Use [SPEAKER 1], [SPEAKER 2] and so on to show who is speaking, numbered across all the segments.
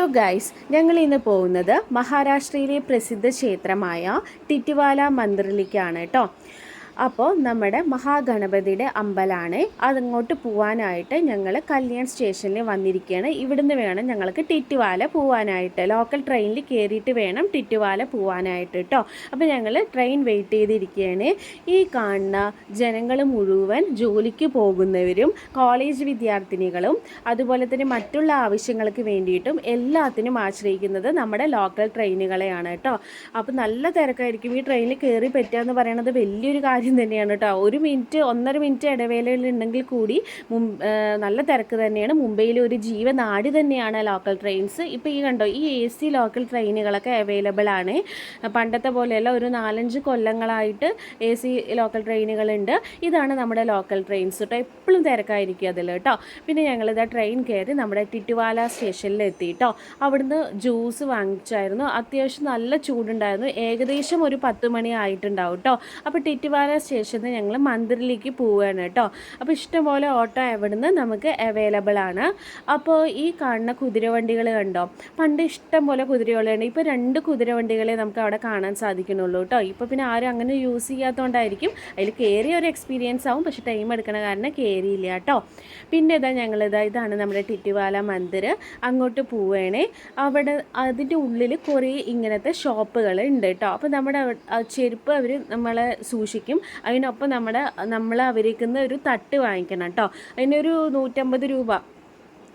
[SPEAKER 1] Hello guys, ഞങ്ങൾ ഇന്ന് പോകുന്നത് മഹാരാഷ്ട്രയിലെ പ്രസിദ്ധ ക്ഷേത്രമായ ടിറ്റുവാല മന്ദിറിലേക്കാണ് കേട്ടോ. അപ്പോൾ നമ്മുടെ മഹാഗണപതിയുടെ അമ്പലമാണ്. അതങ്ങോട്ട് പോകാനായിട്ട് ഞങ്ങൾ കല്യാൺ സ്റ്റേഷനിൽ വന്നിരിക്കുകയാണ്. ഇവിടുന്ന് വേണം ഞങ്ങൾക്ക് ടിറ്റുവാല പോകാനായിട്ട്. ലോക്കൽ ട്രെയിനിൽ കയറിയിട്ട് വേണം ടിറ്റുവാല പോകാനായിട്ട് കേട്ടോ. അപ്പോൾ ഞങ്ങൾ ട്രെയിൻ വെയിറ്റ് ചെയ്തിരിക്കുകയാണ്. ഈ കാണുന്ന ജനങ്ങൾ മുഴുവൻ ജോലിക്ക് പോകുന്നവരും കോളേജ് വിദ്യാർത്ഥിനികളും അതുപോലെ തന്നെ മറ്റുള്ള ആവശ്യങ്ങൾക്ക് വേണ്ടിയിട്ടും എല്ലാത്തിനും ആശ്രയിക്കുന്നത് നമ്മുടെ ലോക്കൽ ട്രെയിനുകളെയാണ് കേട്ടോ. അപ്പോൾ നല്ല തിരക്കായിരിക്കും. ഈ ട്രെയിനിൽ കയറി പറ്റുക എന്ന് പറയുന്നത് വലിയൊരു കാര്യം തന്നെയാണ് കേട്ടോ. 1-1.5 മിനിറ്റ് ഇടവേളയിലുണ്ടെങ്കിൽ കൂടി നല്ല തിരക്ക് തന്നെയാണ്. മുംബൈയിലെ ഒരു ജീവനാടി തന്നെയാണ് ലോക്കൽ ട്രെയിൻസ്. ഇപ്പോൾ ഈ കണ്ടോ, ഈ AC ലോക്കൽ ട്രെയിനുകളൊക്കെ അവൈലബിൾ ആണ്. പണ്ടത്തെ പോലെയല്ല, ഒരു 4-5 കൊല്ലങ്ങളായിട്ട് AC ലോക്കൽ ട്രെയിനുകളുണ്ട്. ഇതാണ് നമ്മുടെ ലോക്കൽ ട്രെയിൻസ് കേട്ടോ. എപ്പോഴും തിരക്കായിരിക്കും അതിൽ കേട്ടോ. പിന്നെ ഞങ്ങളിതാ ട്രെയിൻ കയറി നമ്മുടെ ടിറ്റുവാല സ്റ്റേഷനിൽ എത്തി കേട്ടോ. അവിടുന്ന് ജ്യൂസ് വാങ്ങിച്ചായിരുന്നു. അത്യാവശ്യം നല്ല ചൂടുണ്ടായിരുന്നു. ഏകദേശം ഒരു 10 മണി ആയിട്ടുണ്ടാവും കേട്ടോ. അപ്പോൾ ടിറ്റുവാല സ്റ്റേഷനിൽ ഞങ്ങൾ മന്ദിറിലേക്ക് പോവുകയാണ് കേട്ടോ. അപ്പോൾ ഇഷ്ടംപോലെ ഓട്ടോ എവിടുന്ന് നമുക്ക് അവൈലബിൾ ആണ്. അപ്പോൾ ഈ കാണുന്ന കുതിരവണ്ടികൾ കണ്ടോ, പണ്ട് ഇഷ്ടംപോലെ കുതിരവണ്ടിയാണ്. ഇപ്പോൾ 2 കുതിരവണ്ടികളെ നമുക്ക് അവിടെ കാണാൻ സാധിക്കുന്നുള്ളൂ കേട്ടോ. ഇപ്പോൾ പിന്നെ ആരും അങ്ങനെ യൂസ് ചെയ്യാത്തതുകൊണ്ടായിരിക്കും. അതിൽ കയറിയ ഒരു എക്സ്പീരിയൻസ് ആവും, പക്ഷേ ടൈം എടുക്കണ കാരണം കയറിയില്ല കേട്ടോ. പിന്നെ ഇതാണ് നമ്മുടെ ടിറ്റുവാല മന്ദിർ. അങ്ങോട്ട് പോവുകയാണേ. അവിടെ അതിൻ്റെ ഉള്ളിൽ കുറേ ഇങ്ങനത്തെ ഷോപ്പുകൾ ഉണ്ട് കേട്ടോ. അപ്പോൾ നമ്മുടെ ചെരുപ്പ് അവർ നമ്മളെ സൂക്ഷിക്കും. അതിനൊപ്പം നമ്മൾ അവരിക്കുന്ന ഒരു തട്ട് വാങ്ങിക്കണം കേട്ടോ. അതിനൊരു 150 രൂപ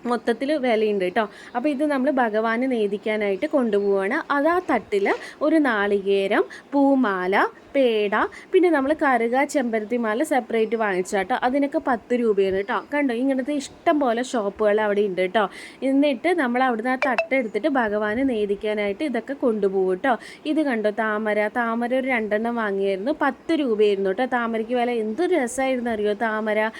[SPEAKER 1] മൊത്തത്തിൽ വിലയുണ്ട് കേട്ടോ. അപ്പോൾ ഇത് നമ്മൾ ഭഗവാന് നേദിക്കാനായിട്ട് കൊണ്ടുപോവുകയാണ്. അത് ആ തട്ടിൽ ഒരു നാളികേരം, പൂമാല, പേട, പിന്നെ നമ്മൾ കറുക, ചെമ്പരത്തി മാല സെപ്പറേറ്റ് വാങ്ങിച്ചാട്ടോ. അതിനൊക്കെ 10 രൂപയാണ് കേട്ടോ. കണ്ടോ, ഇങ്ങനത്തെ ഇഷ്ടം പോലെ ഷോപ്പുകൾ അവിടെ ഉണ്ട് കേട്ടോ. എന്നിട്ട് നമ്മൾ അവിടുന്ന് ആ തട്ടെടുത്തിട്ട് ഭഗവാന് നേദിക്കാനായിട്ട് ഇതൊക്കെ കൊണ്ടുപോകും കേട്ടോ. ഇത് കണ്ടോ, താമര ഒരു 2 എണ്ണം വാങ്ങിയായിരുന്നു. 10 രൂപയായിരുന്നു കേട്ടോ. താമരയ്ക്ക് വില എന്തൊരു രസമായിരുന്നു അറിയോ, താമര.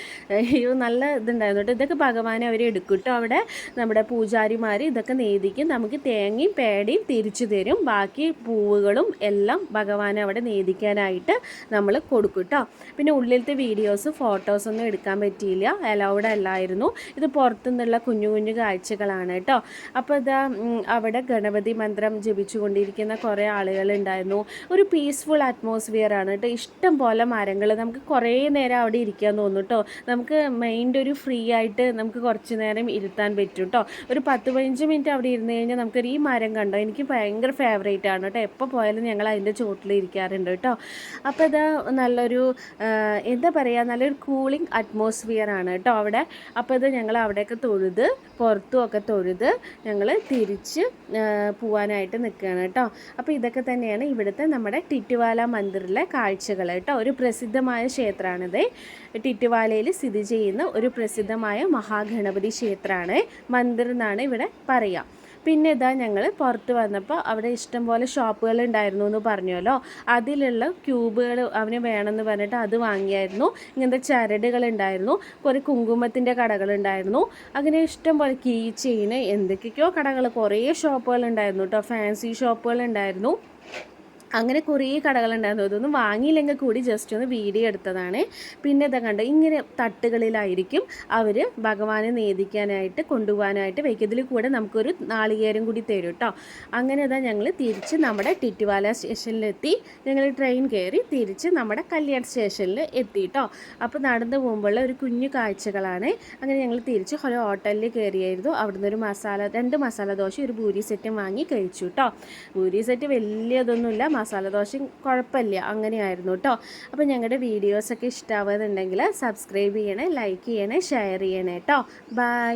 [SPEAKER 1] നല്ല ഇതുണ്ടായിരുന്നു കേട്ടോ. ഇതൊക്കെ ഭഗവാനെ അവർ എടുക്കും കേട്ടോ. അവിടെ നമ്മുടെ പൂജാരിമാർ ഇതൊക്കെ നേദിക്കും. നമുക്ക് തേങ്ങയും പേടയും തിരിച്ചു തരും. ബാക്കി പൂവുകളും എല്ലാം ഭഗവാനെ അവിടെ നേദിക്കാനായിട്ട് നമ്മൾ കൊടുക്കും കേട്ടോ. പിന്നെ ഉള്ളിലത്തെ വീഡിയോസ് ഫോട്ടോസൊന്നും എടുക്കാൻ പറ്റിയില്ല, അലൗഡ് അല്ലായിരുന്നു. ഇത് പുറത്തുനിന്നുള്ള കുഞ്ഞു കുഞ്ഞു കാഴ്ചകളാണ് കേട്ടോ. അപ്പോൾ ഇതാ അവിടെ ഗണപതി മന്ത്രം ജപിച്ചുകൊണ്ടിരിക്കുന്ന കുറേ ആളുകളുണ്ടായിരുന്നു. ഒരു പീസ്ഫുൾ അറ്റ്മോസ്ഫിയർ ആണ് കേട്ടോ. ഇഷ്ടം പോലെ മരങ്ങൾ, നമുക്ക് കുറേ നേരം അവിടെ ഇരിക്കാൻ തോന്നും കേട്ടോ. നമുക്ക് മൈൻഡ് ഒരു ഫ്രീ ആയിട്ട് നമുക്ക് കുറച്ച് നേരം ഇരുത്താൻ പറ്റും കേട്ടോ. ഒരു 10-15 മിനിറ്റ് അവിടെ ഇരുന്ന് കഴിഞ്ഞാൽ നമുക്കൊരു ഈ മരം കണ്ടോ, എനിക്ക് ഭയങ്കര ഫേവറേറ്റ് ആണ് കേട്ടോ. എപ്പോൾ പോയാലും ഞങ്ങൾ അതിൻ്റെ ചോട്ടിൽ ഇരിക്കാറുണ്ട് കേട്ടോ. അപ്പോൾ ഇത് നല്ലൊരു എന്താ പറയുക, നല്ലൊരു കൂളിംഗ് അറ്റ്മോസ്ഫിയർ ആണ് കേട്ടോ അവിടെ. അപ്പോൾ ഇത് ഞങ്ങൾ അവിടെയൊക്കെ തൊഴുത് പുറത്തുമൊക്കെ തൊഴുത് ഞങ്ങൾ തിരിച്ച് പോകാനായിട്ട് നിൽക്കുകയാണ് കേട്ടോ. അപ്പോൾ ഇതൊക്കെ തന്നെയാണ് ഇവിടുത്തെ നമ്മുടെ ടിറ്റുവാല മന്ദിറിലെ കാഴ്ചകൾ കേട്ടോ. ഒരു പ്രസിദ്ധമായ ക്ഷേത്രമാണിത്. ടിറ്റുവാലയിൽ സ്ഥിതി ചെയ്യുന്ന ഒരു പ്രസിദ്ധമായ മഹാഗണപതി ക്ഷേത്രമാണ്. മന്ദിർ എന്നാണ് ഇവിടെ പറയുക. പിന്നെ ഞങ്ങൾ പുറത്ത് വന്നപ്പോൾ അവിടെ ഇഷ്ടംപോലെ ഷോപ്പുകൾ ഉണ്ടായിരുന്നു എന്ന് പറഞ്ഞല്ലോ. അതിലുള്ള ക്യൂബുകൾ അവന് വേണമെന്ന് പറഞ്ഞിട്ട് അത് വാങ്ങിയായിരുന്നു. ഇങ്ങനത്തെ ചരടുകൾ ഉണ്ടായിരുന്നു. കുറേ കുങ്കുമത്തിൻ്റെ കടകളുണ്ടായിരുന്നു. അങ്ങനെ ഇഷ്ടംപോലെ കീ ചെയിൻ, എന്തൊക്കെയൊക്കെയോ കടകൾ, കുറേ ഷോപ്പുകൾ ഉണ്ടായിരുന്നു കേട്ടോ. ഫാൻസി ഷോപ്പുകൾ ഉണ്ടായിരുന്നു. അങ്ങനെ കുറേ കടകളുണ്ടായിരുന്നു. ഇതൊന്നും വാങ്ങിയില്ലെങ്കിൽ കൂടി ജസ്റ്റ് ഒന്ന് വീഡിയോ എടുത്തതാണ്. പിന്നെ കണ്ടോ, ഇങ്ങനെ തട്ടുകളിലായിരിക്കും അവർ ഭഗവാനെ നേദിക്കാനായിട്ട് കൊണ്ടുപോകാനായിട്ട് വയ്ക്കതിൽ കൂടെ നമുക്കൊരു നാളികേരം കൂടി തരും കേട്ടോ. അങ്ങനെ ഞങ്ങൾ തിരിച്ച് നമ്മുടെ ടിറ്റുവാല സ്റ്റേഷനിലെത്തി. ഞങ്ങൾ ട്രെയിൻ കയറി തിരിച്ച് നമ്മുടെ കല്യാൺ സ്റ്റേഷനിൽ എത്തി കേട്ടോ. അപ്പോൾ നടന്നു പോകുമ്പോഴുള്ള ഒരു കുഞ്ഞു കാഴ്ചകളാണ്. അങ്ങനെ ഞങ്ങൾ തിരിച്ച് ഒരു ഹോട്ടലിൽ കയറിയായിരുന്നു. അവിടുന്ന് ഒരു 2 മസാല ദോശ, ഒരു പൂരി സെറ്റും വാങ്ങി കഴിച്ചു കേട്ടോ. പൂരി സെറ്റ് വലിയതൊന്നുമില്ല, മസാല ദോശയും കുഴപ്പമില്ല, അങ്ങനെയായിരുന്നു കേട്ടോ. അപ്പോൾ ഞങ്ങളുടെ വീഡിയോസൊക്കെ ഇഷ്ടമാവുന്നുണ്ടെങ്കിൽ സബ്സ്ക്രൈബ് ചെയ്യണേ, ലൈക്ക് ചെയ്യണേ, ഷെയർ ചെയ്യണേ കേട്ടോ. ബൈ.